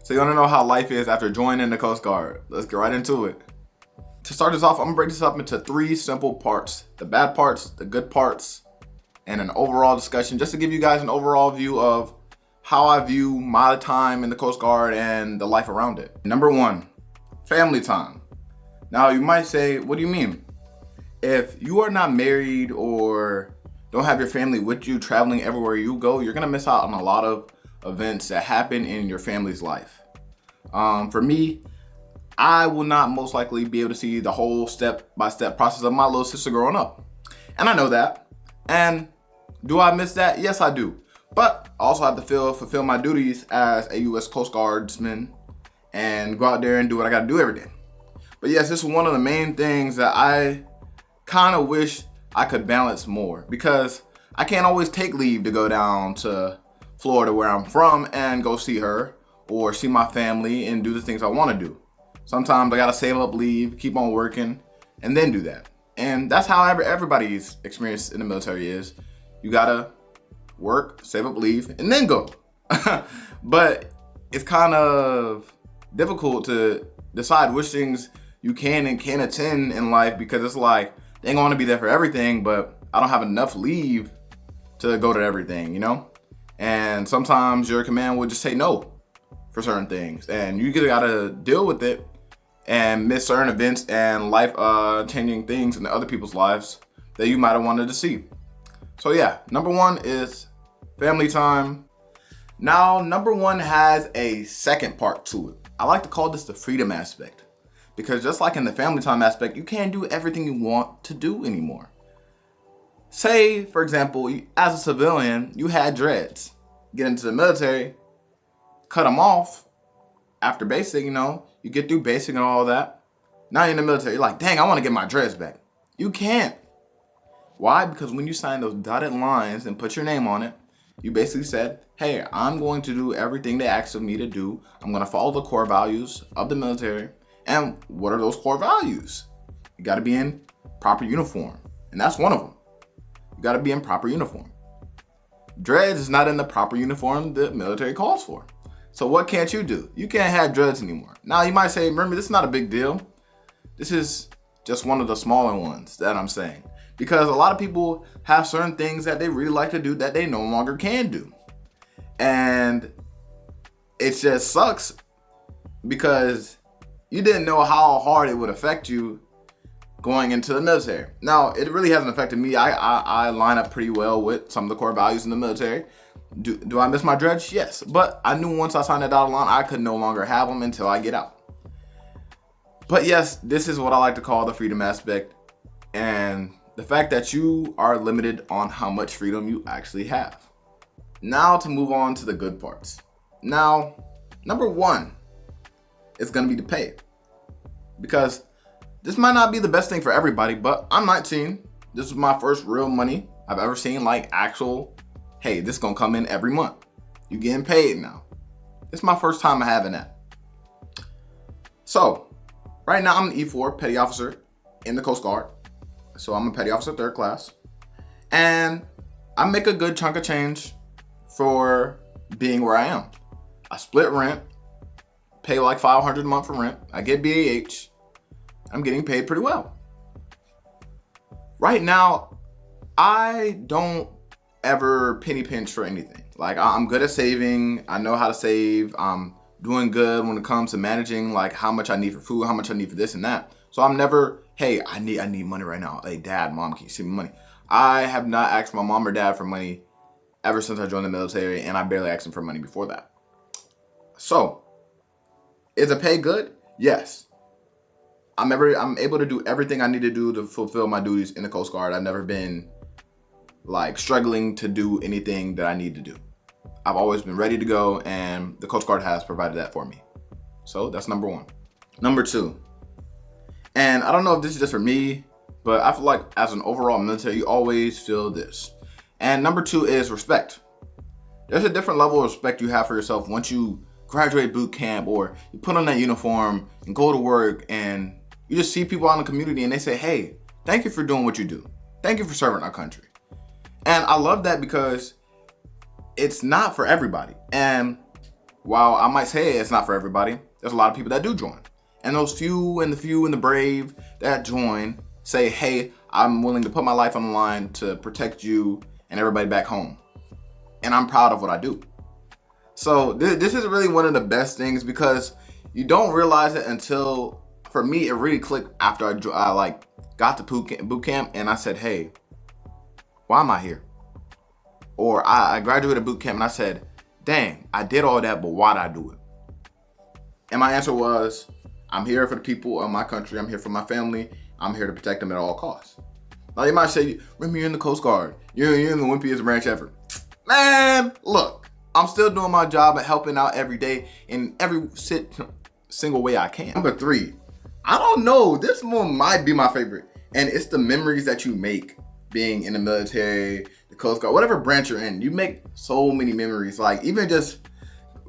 So you want to know how life is after joining the Coast Guard? Let's get right into it. To start this off, I'm gonna break this up into 3 simple parts: the bad parts, the good parts, and an overall discussion, just to give you guys an overall view of how I view my time in the Coast Guard and the life around it. Number 1, family time. Now you might say, what do you mean? If you are not married or don't have your family with you traveling everywhere you go, you're gonna miss out on a lot of events that happen in your family's life. For me, I will not most likely be able to see the whole step-by-step process of my little sister growing up. And I know that. And do I miss that? Yes, I do. But I also have to fulfill my duties as a U.S. Coast Guardsman and go out there and do what I gotta do every day. But yes, this is one of the main things that I kind of wish I could balance more, because I can't always take leave to go down to Florida, where I'm from, and go see her or see my family and do the things I want to do. Sometimes I gotta save up leave, keep on working, and then do that. And that's how everybody's experience in the military is. You gotta work, save up leave, and then go. But it's kind of difficult to decide which things you can and can't attend in life, because it's like, they ain't gonna be there for everything, but I don't have enough leave to go to everything, you know? And sometimes your command will just say no for certain things, and you gotta deal with it and miss certain events and life changing things in other people's lives that you might have wanted to see. So yeah, number 1 is family time. Now, number 1 has a second part to it. I like to call this the freedom aspect, because just like in the family time aspect, you can't do everything you want to do anymore. Say, for example, as a civilian, you had dreads. Get into the military, cut them off after basic, you get through basic and all that. Now you're in the military, you're like, dang, I want to get my dreads back. You can't. Why? Because when you sign those dotted lines and put your name on it, you basically said, hey, I'm going to do everything they asked of me to do. I'm going to follow the core values of the military. And what are those core values? You got to be in proper uniform. And that's one of them. You got to be in proper uniform. Dreads is not in the proper uniform the military calls for. So what can't you do? You can't have dreads anymore. Now you might say, remember, this is not a big deal. This is just one of the smaller ones that I'm saying. Because a lot of people have certain things that they really like to do that they no longer can do. And it just sucks, because you didn't know how hard it would affect you going into the military. Now, it really hasn't affected me. I line up pretty well with some of the core values in the military. Do I miss my dreads? Yes. But I knew once I signed that dotted line, I could no longer have them until I get out. But yes, this is what I like to call the freedom aspect, and the fact that you are limited on how much freedom you actually have. Now to move on to the good parts. Now, number 1 is going to be the pay, because this might not be the best thing for everybody, but I'm 19. This is my first real money I've ever seen, like actual, hey, this is going to come in every month. You getting paid now. It's my first time having that. So right now I'm an E4 petty officer in the Coast Guard. So I'm a petty officer 3rd class, and I make a good chunk of change for being where I am. I split rent, pay like $500 a month for rent. I get BAH. I'm getting paid pretty well. Right now, I don't ever penny pinch for anything. Like, I'm good at saving. I know how to save. I'm doing good when it comes to managing, like how much I need for food, how much I need for this and that. So I'm never, hey, I need money right now. Hey, dad, mom, can you send me money? I have not asked my mom or dad for money ever since I joined the military, and I barely asked them for money before that. So, is the pay good? Yes. I'm able to do everything I need to do to fulfill my duties in the Coast Guard. I've never been like struggling to do anything that I need to do. I've always been ready to go, and the Coast Guard has provided that for me. So that's number 1. Number 2. And I don't know if this is just for me, but I feel like as an overall military, you always feel this. And number 2 is respect. There's a different level of respect you have for yourself once you graduate boot camp, or you put on that uniform and go to work, and you just see people out in the community and they say, hey, thank you for doing what you do. Thank you for serving our country. And I love that, because it's not for everybody. And while I might say it's not for everybody, there's a lot of people that do join. And those few and the brave that join say, hey, I'm willing to put my life on the line to protect you and everybody back home. And I'm proud of what I do. So this is really one of the best things, because you don't realize it until, for me, it really clicked after I got to boot camp and I said, hey, why am I here? Or I graduated boot camp and I said, dang, I did all that, but why did I do it? And my answer was, I'm here for the people of my country. I'm here for my family. I'm here to protect them at all costs. Now you might say, Remy, you're in the Coast Guard. You're in the wimpiest branch ever. Man, look, I'm still doing my job and helping out every day in every single way I can. Number 3, I don't know, this one might be my favorite. And it's the memories that you make being in the military, the Coast Guard, whatever branch you're in. You make so many memories. Like even just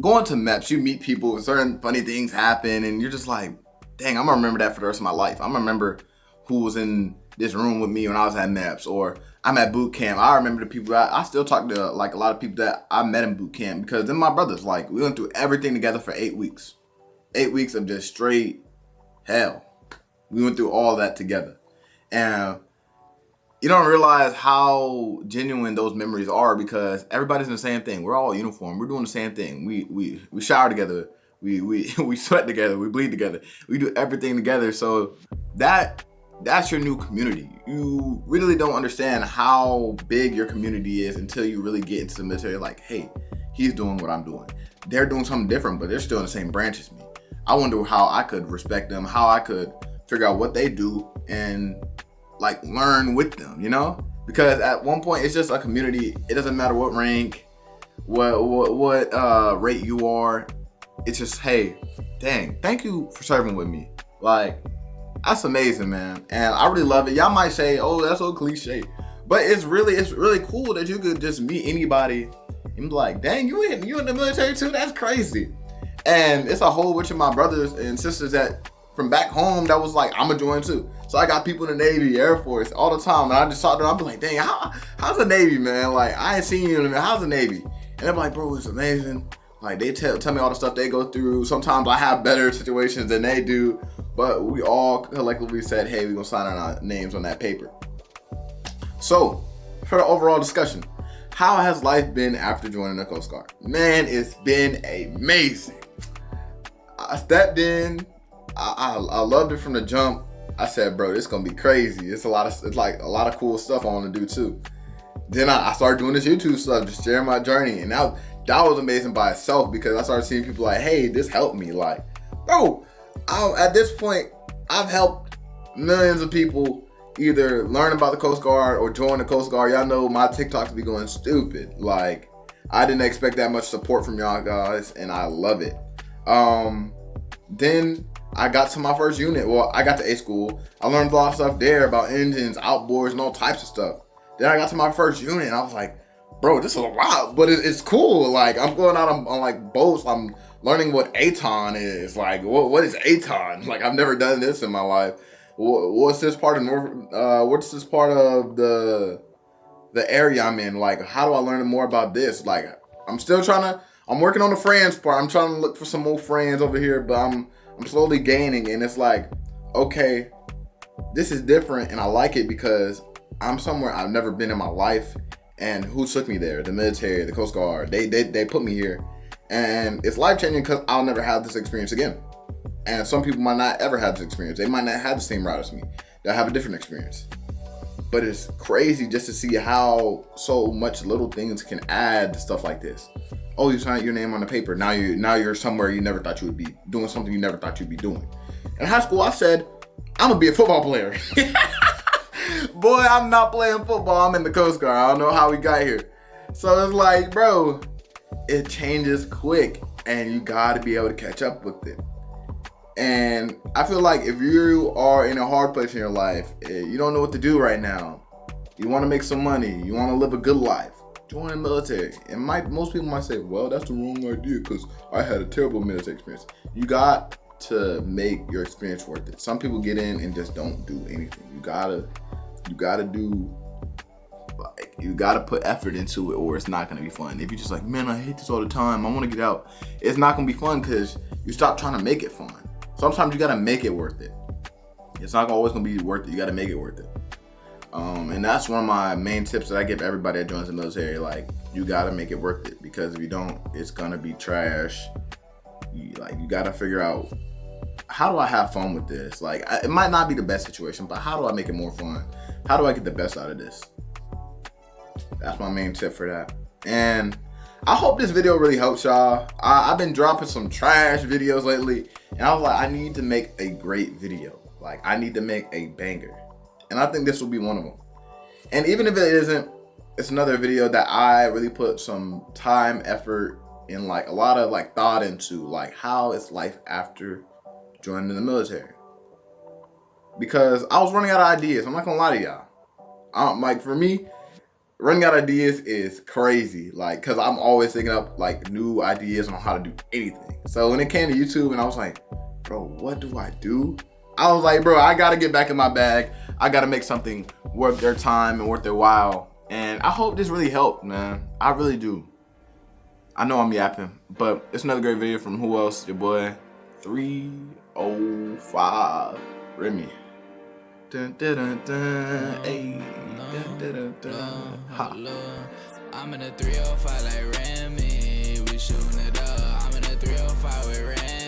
going to MEPS, you meet people, certain funny things happen, and you're just like, dang, I'm gonna remember that for the rest of my life. I'm gonna remember who was in this room with me when I was at MEPS, or I'm at boot camp. I remember the people I still talk to, like a lot of people that I met in boot camp, because they're my brothers. Like we went through everything together for 8 weeks. 8 weeks of just straight hell. We went through all that together. And you don't realize how genuine those memories are, because everybody's in the same thing. We're all uniform. We're doing the same thing. We shower together. We sweat together. We bleed together. We do everything together. So that's your new community. You really don't understand how big your community is until you really get into the military. Like, hey, he's doing what I'm doing. They're doing something different, but they're still in the same branch as me. I wonder how I could respect them, how I could figure out what they do and like learn with them, you know? Because at one point it's just a community. It doesn't matter what rank, what rate you are. It's just, hey, dang, thank you for serving with me. Like, that's amazing, man. And I really love it. Y'all might say, oh, that's so cliche. But it's really cool that you could just meet anybody and be like, dang, you in the military too? That's crazy. And it's a whole bunch of my brothers and sisters that from back home that was like, I'm gonna join too. So I got people in the Navy, Air Force all the time. And I just talk to them, I'm like, dang, how's the Navy, man? Like, I ain't seen you in the, how's the Navy? And they're like, bro, it's amazing. Like, they tell me all the stuff they go through. Sometimes I have better situations than they do. But we all collectively said, hey, we're gonna sign our names on that paper. So, for the overall discussion, how has life been after joining the Coast Guard? Man, it's been amazing. I stepped in. I loved it from the jump. I said, bro, this is gonna be crazy. It's like a lot of cool stuff I want to do too. Then I started doing this YouTube stuff, just sharing my journey, and that was amazing by itself, because I started seeing people like, hey, this helped me. Like, bro, at this point, I've helped millions of people either learn about the Coast Guard or join the Coast Guard. Y'all know my TikToks be going stupid. Like, I didn't expect that much support from y'all guys, and I love it. Then I got to my first unit. Well, I got to A school. I learned a lot of stuff there about engines, outboards, and all types of stuff. Then I got to my first unit, and I was like, bro, this is a lot, but it's cool. Like, I'm going out on like boats. I'm learning what ATON is. Like, what is ATON? Like, I've never done this in my life. What's this part of what's this part of the area I'm in? Like, how do I learn more about this? Like, I'm working on the friends part. I'm trying to look for some more friends over here, but I'm slowly gaining, and it's like, okay, this is different, and I like it because I'm somewhere I've never been in my life. And who took me there? The military, the Coast Guard. They put me here, and it's life changing because I'll never have this experience again. And some people might not ever have this experience. They might not have the same route as me. They'll have a different experience. But it's crazy just to see how so much little things can add to stuff like this. Oh, you signed your name on the paper. Now you're somewhere you never thought you would be, doing something you never thought you'd be doing. In high school, I said, I'm gonna be a football player. Boy, I'm not playing football. I'm in the Coast Guard. I don't know how we got here. So it's like, bro, it changes quick, and you gotta be able to catch up with it. And I feel like if you are in a hard place in your life, you don't know what to do right now, you want to make some money, you want to live a good life, join the military. And most people might say, well, that's the wrong idea because I had a terrible military experience. You got to make your experience worth it. Some people get in and just don't do anything. You gotta do Like, you gotta put effort into it or it's not gonna be fun. If you're just like, man, I hate this all the time, I wanna get out, it's not gonna be fun because you stop trying to make it fun. Sometimes you gotta make it worth it. It's not always gonna be worth it, you gotta make it worth it. And that's one of my main tips that I give everybody that joins the military. Like, you gotta make it worth it, because if you don't, it's gonna be trash. You gotta figure out, how do I have fun with this? Like, it might not be the best situation, but how do I make it more fun? How do I get the best out of this? That's my main tip for that. And I hope this video really helps y'all. I've been dropping some trash videos lately, and I was like, I need to make a great video. Like, I need to make a banger. And I think this will be one of them. And even if it isn't, it's another video that I really put some time, effort, and like a lot of like thought into, like how is life after joining the military. Because I was running out of ideas. I'm not gonna lie to y'all. Like, for me, running out of ideas is crazy. Like, cause I'm always thinking up like new ideas on how to do anything. So when it came to YouTube and I was like, bro, what do I do? I was like, bro, I gotta get back in my bag. I gotta make something worth their time and worth their while. And I hope this really helped, man. I really do. I know I'm yapping, but it's another great video from who else? Your boy 305 Remy. Dun, dun, dun, dun, ay, dun, dun, dun, dun, ha. I'm in a 305 like Remy. We shooting it up. I'm in a 305 with Remy.